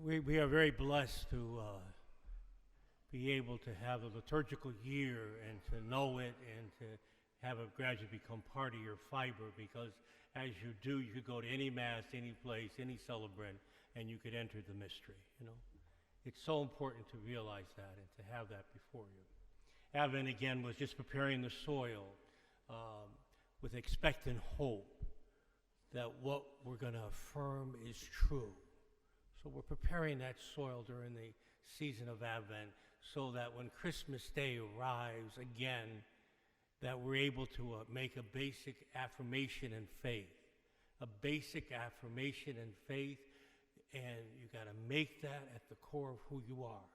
We are very blessed to be able to have a liturgical year and to know it and to have it gradually become part of your fiber, because as you do, you could go to any mass, any place, any celebrant, and you could enter the mystery, you know. It's so important to realize that and to have that before you. Advent, again, was just preparing the soil with expectant hope that what we're going to affirm is true. So we're preparing that soil during the season of Advent so that when Christmas Day arrives again, that we're able to make a basic affirmation in faith. A basic affirmation in faith, and you got to make that at the core of who you are.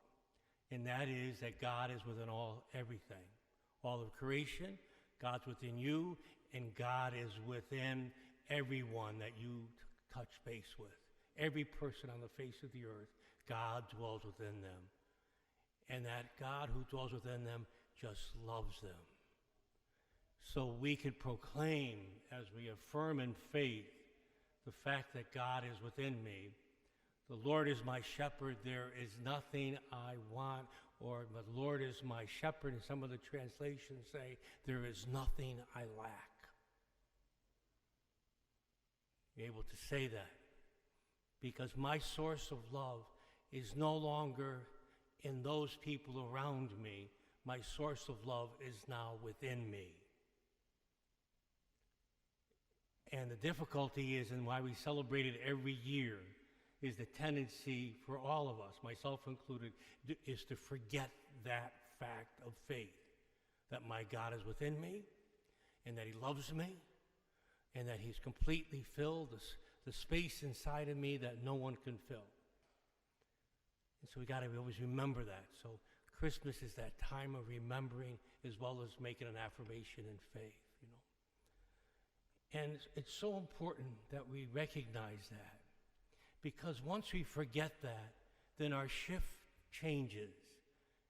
And that is that God is within everything. All of creation, God's within you, and God is within everyone that you touch base with. Every person on the face of the earth, God dwells within them. And that God who dwells within them just loves them. So we could proclaim, as we affirm in faith, the fact that God is within me. The Lord is my shepherd, there is nothing I want, or the Lord is my shepherd, and some of the translations say, there is nothing I lack. Be able to say that, because my source of love is no longer in those people around me. My source of love is now within me. And the difficulty is, and why we celebrate it every year, is the tendency for all of us, myself included, is to forget that fact of faith, that my God is within me, and that he loves me, and that he's completely filled the space inside of me that no one can fill. And so we got to always remember that. So Christmas is that time of remembering as well as making an affirmation in faith, you know. And it's so important that we recognize that, because once we forget that, then our shift changes.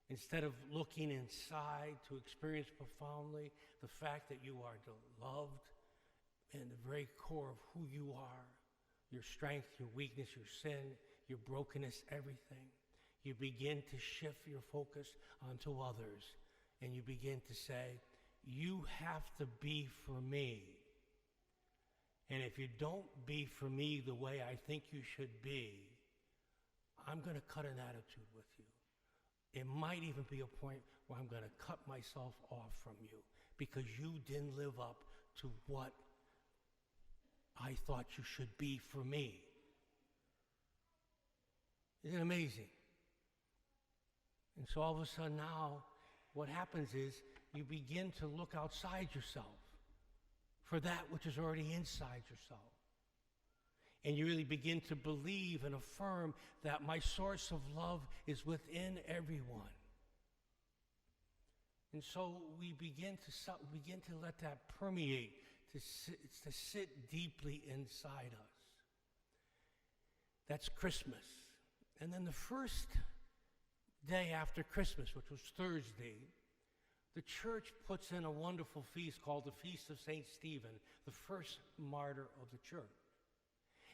Instead of looking inside to experience profoundly the fact that you are loved in the very core of who you are, your strength, your weakness, your sin, your brokenness, everything, you begin to shift your focus onto others, and you begin to say, you have to be for me. And if you don't be for me the way I think you should be, I'm going to cut an attitude with you. It might even be a point where I'm going to cut myself off from you because you didn't live up to what I thought you should be for me. Isn't it amazing? And so all of a sudden now, what happens is you begin to look outside yourself for that which is already inside yourself. And you really begin to believe and affirm that my source of love is within everyone. And so we begin to let that permeate, to sit deeply inside us. That's Christmas. And then the first day after Christmas, which was Thursday, the church puts in a wonderful feast called the Feast of St. Stephen, the first martyr of the church.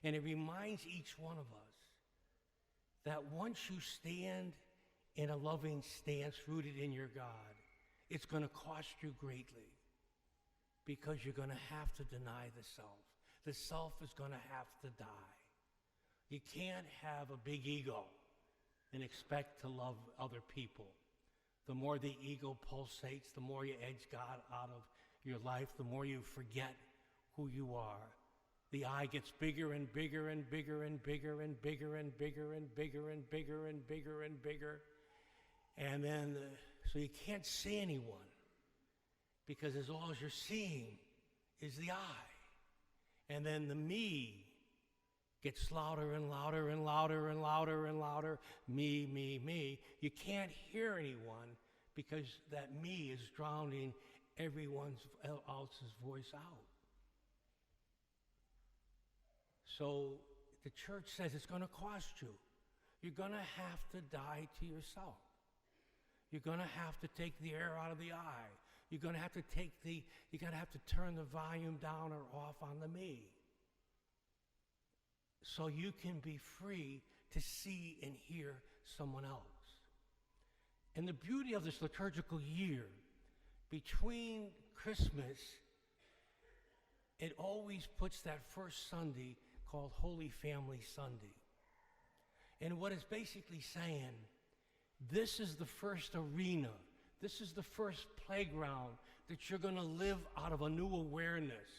And it reminds each one of us that once you stand in a loving stance rooted in your God, it's going to cost you greatly, because you're going to have to deny the self. The self is going to have to die. You can't have a big ego and expect to love other people. The more the ego pulsates, the more you edge God out of your life, the more you forget who you are. The I gets bigger and bigger and bigger and bigger and bigger and bigger and bigger and bigger and bigger and bigger. And then, so you can't see anyone, because as all you're seeing is the I. And then the me gets louder and louder and louder and louder and louder. Me, me, me. You can't hear anyone because that me is drowning everyone else's voice out. So the church says it's going to cost you. You're going to have to die to yourself. You're going to have to take the air out of the I. You're going to have to turn the volume down or off on the me, so you can be free to see and hear someone else. And the beauty of this liturgical year, between Christmas, it always puts that first Sunday called Holy Family Sunday. And what it's basically saying, this is the first arena, this is the first playground that you're going to live out of a new awareness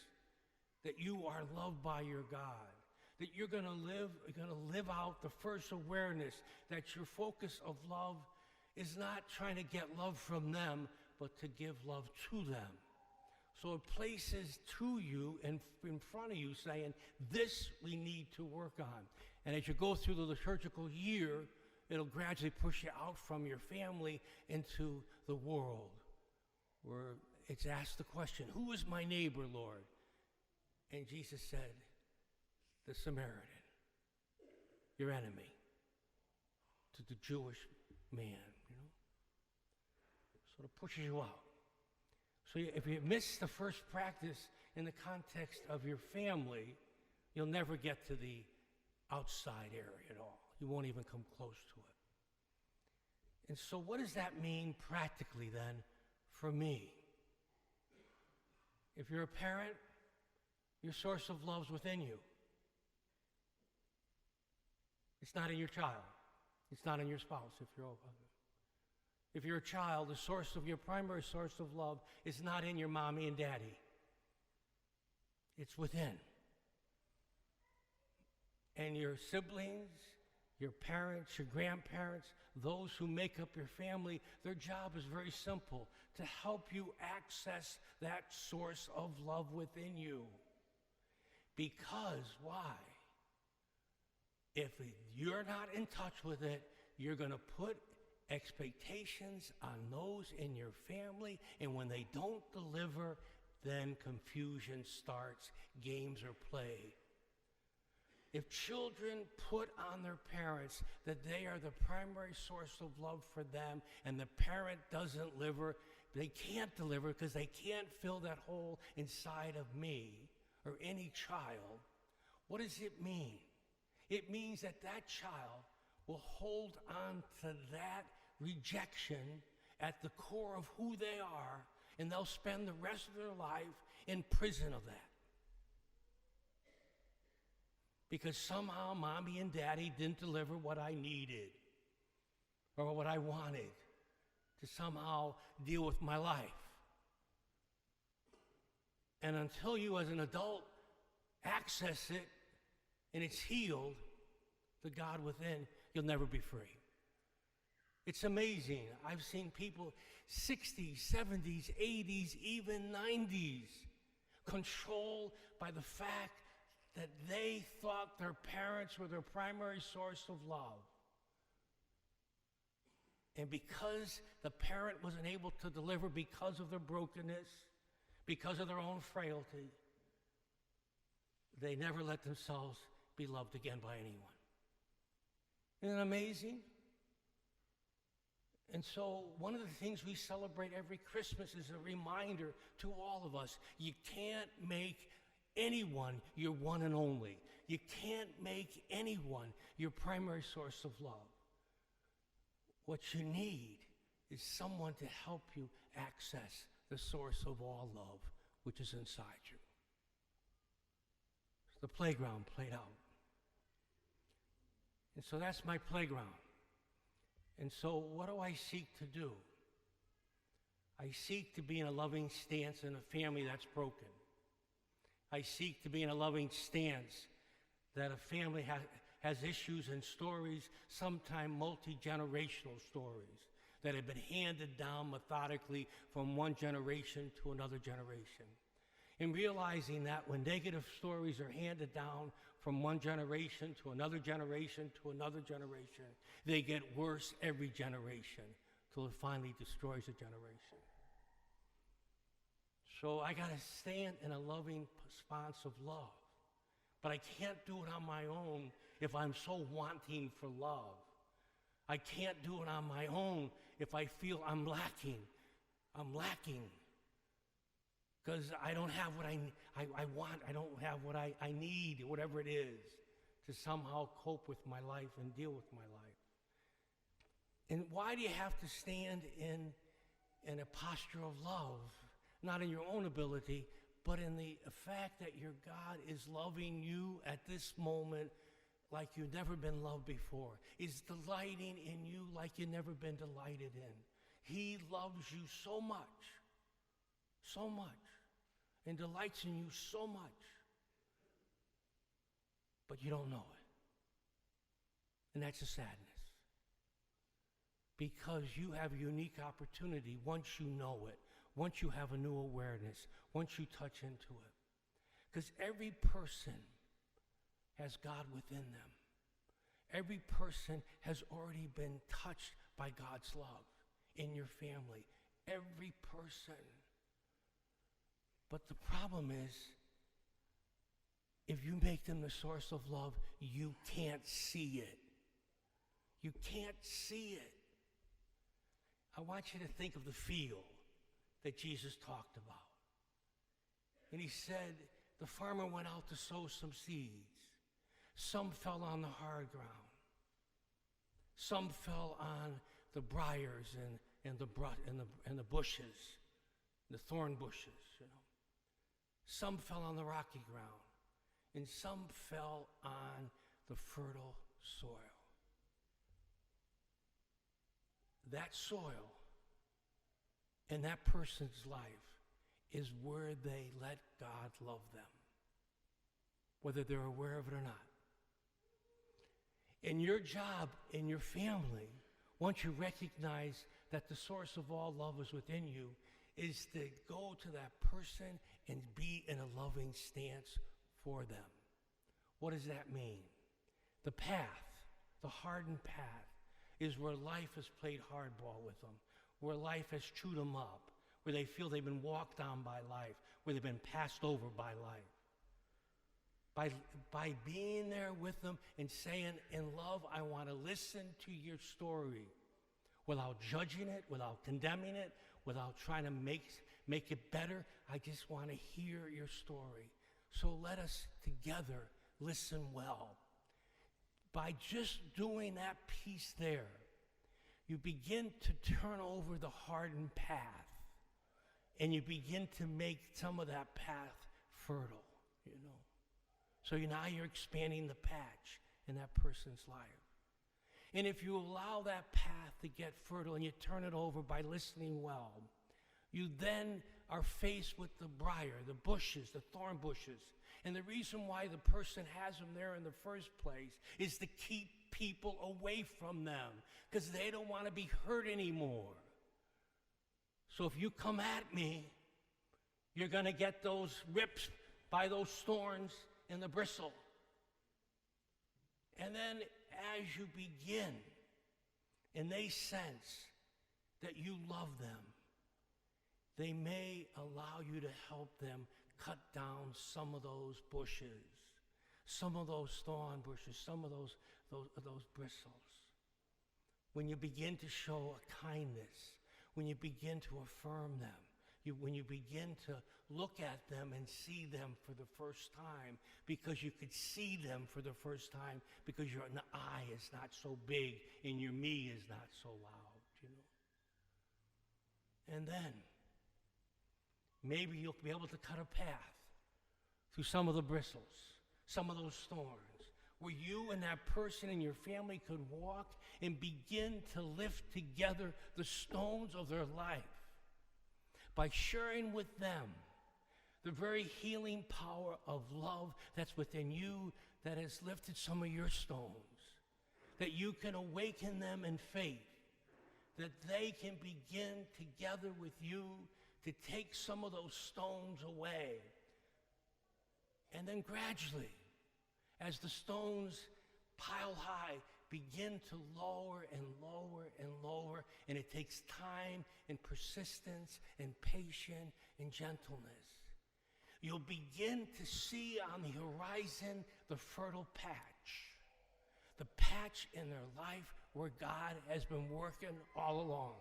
that you are loved by your God, that you're going to live out the first awareness that your focus of love is not trying to get love from them, but to give love to them. So it places to you and in front of you saying, this we need to work on. And as you go through the liturgical year, it'll gradually push you out from your family into the world, where it's asked the question, who is my neighbor, Lord? And Jesus said, the Samaritan, your enemy, to the Jewish man, you know? So it pushes you out. So if you miss the first practice in the context of your family, you'll never get to the outside area at all. You won't even come close to it. And so what does that mean practically then for me? If you're a parent, your source of love is within you. It's not in your child. It's not in your spouse if you're a child, your primary source of love is not in your mommy and daddy. It's within. And your siblings, your parents, your grandparents, those who make up your family, their job is very simple, to help you access that source of love within you. Because, why? If you're not in touch with it, you're going to put expectations on those in your family, and when they don't deliver, then confusion starts, games are played. If children put on their parents that they are the primary source of love for them, and the parent doesn't deliver, they can't deliver because they can't fill that hole inside of me or any child, what does it mean? It means that that child will hold on to that rejection at the core of who they are, and they'll spend the rest of their life in prison of that. Because somehow mommy and daddy didn't deliver what I needed or what I wanted to somehow deal with my life. And until you as an adult access it and it's healed, the God within, you'll never be free. It's amazing. I've seen people 60s, 70s, 80s, even 90s controlled by the fact that they thought their parents were their primary source of love. And because the parent wasn't able to deliver because of their brokenness, because of their own frailty, they never let themselves be loved again by anyone. Isn't it amazing? And so one of the things we celebrate every Christmas is a reminder to all of us, you can't make anyone your one and only. You can't make anyone your primary source of love. What you need is someone to help you access the source of all love, which is inside you. The playground played out. And so that's my playground. And so what do I seek to do? I seek to be in a loving stance in a family that's broken. I seek to be in a loving stance that a family has issues and stories, sometimes multi-generational stories, that have been handed down methodically from one generation to another generation. And realizing that when negative stories are handed down from one generation to another generation to another generation, they get worse every generation till it finally destroys a generation. So I got to stand in a loving response of love. But I can't do it on my own if I'm so wanting for love. I can't do it on my own if I feel I'm lacking. I'm lacking because I don't have what I want. I don't have what I need, whatever it is, to somehow cope with my life and deal with my life. And why do you have to stand in a posture of love? Not in your own ability, but in the fact that your God is loving you at this moment like you've never been loved before, is delighting in you like you've never been delighted in. He loves you so much, and delights in you so much, but you don't know it. And that's a sadness. Because you have a unique opportunity once you know it, once you have a new awareness, once you touch into it. Because every person has God within them. Every person has already been touched by God's love in your family. Every person. But the problem is, if you make them the source of love, you can't see it. You can't see it. I want you to think of the field that Jesus talked about. And he said, the farmer went out to sow some seeds. Some fell on the hard ground. Some fell on the briars and the bushes, the thorn bushes, you know. Some fell on the rocky ground, and some fell on the fertile soil. That soil in that person's life is where they let God love them, whether they're aware of it or not. In your job, in your family, once you recognize that the source of all love is within you, is to go to that person and be in a loving stance for them. What does that mean? The path, the hardened path, is where life has played hardball with them, where life has chewed them up, where they feel they've been walked on by life, where they've been passed over by life. By being there with them and saying, in love, I want to listen to your story without judging it, without condemning it, without trying to make it better. I just want to hear your story. So let us together listen well. By just doing that piece there, you begin to turn over the hardened path, and you begin to make some of that path fertile, you know. So now you're expanding the patch in that person's life. And if you allow that path to get fertile and you turn it over by listening well, you then are faced with the briar, the bushes, the thorn bushes. And the reason why the person has them there in the first place is to keep people away from them, because they don't want to be hurt anymore. So if you come at me, you're going to get those rips by those thorns in the bristle. And then as you begin, and they sense that you love them, they may allow you to help them cut down some of those bushes, some of those thorn bushes, some of those bristles. When you begin to show a kindness, when you begin to affirm them, when you begin to look at them and see them for the first time, because you could see them for the first time because your eye is not so big and your me is not so loud, you know. And then maybe you'll be able to cut a path through some of the bristles, some of those thorns, where you and that person and your family could walk and begin to lift together the stones of their life by sharing with them the very healing power of love that's within you, that has lifted some of your stones, that you can awaken them in faith, that they can begin together with you to take some of those stones away. And then gradually, as the stones pile high, begin to lower and lower and lower, and it takes time and persistence and patience and gentleness. You'll begin to see on the horizon the fertile patch, the patch in their life where God has been working all along.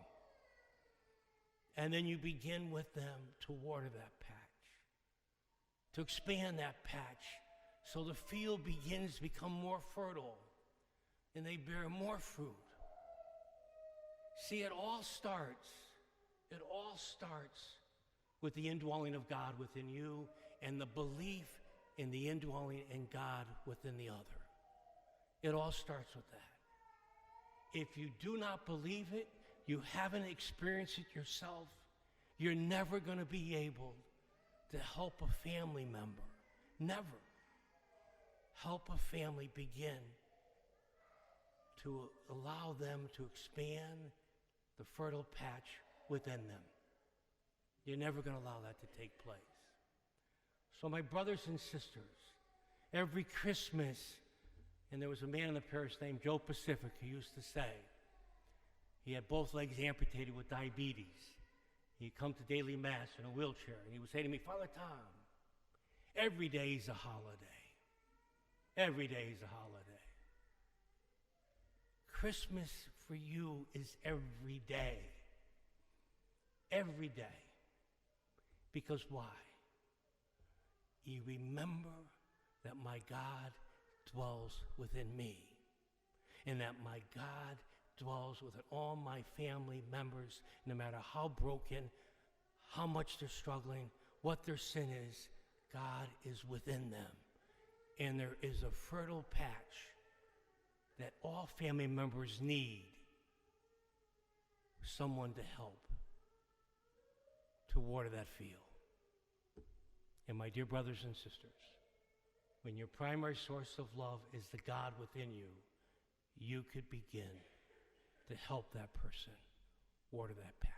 And then you begin with them to water that patch, to expand that patch So the field begins to become more fertile, and they bear more fruit. See, it all starts with the indwelling of God within you and the belief in the indwelling in God within the other. It all starts with that. If you do not believe it, you haven't experienced it yourself, you're never going to be able to help a family member. Never. Help a family begin to allow them to expand the fertile patch within them. You're never going to allow that to take place. So my brothers and sisters, every Christmas, and there was a man in the parish named Joe Pacific who used to say, he had both legs amputated with diabetes. He'd come to daily mass in a wheelchair, and he would say to me, Father Tom, every day is a holiday. Every day is a holiday. Christmas for you is every day. Every day. Because why? You remember that my God dwells within me, and that my God dwells within all my family members, no matter how broken, how much they're struggling, what their sin is, God is within them. And there is a fertile patch that all family members need someone to help to water that field. And my dear brothers and sisters, when your primary source of love is the God within you, you could begin to help that person water that patch.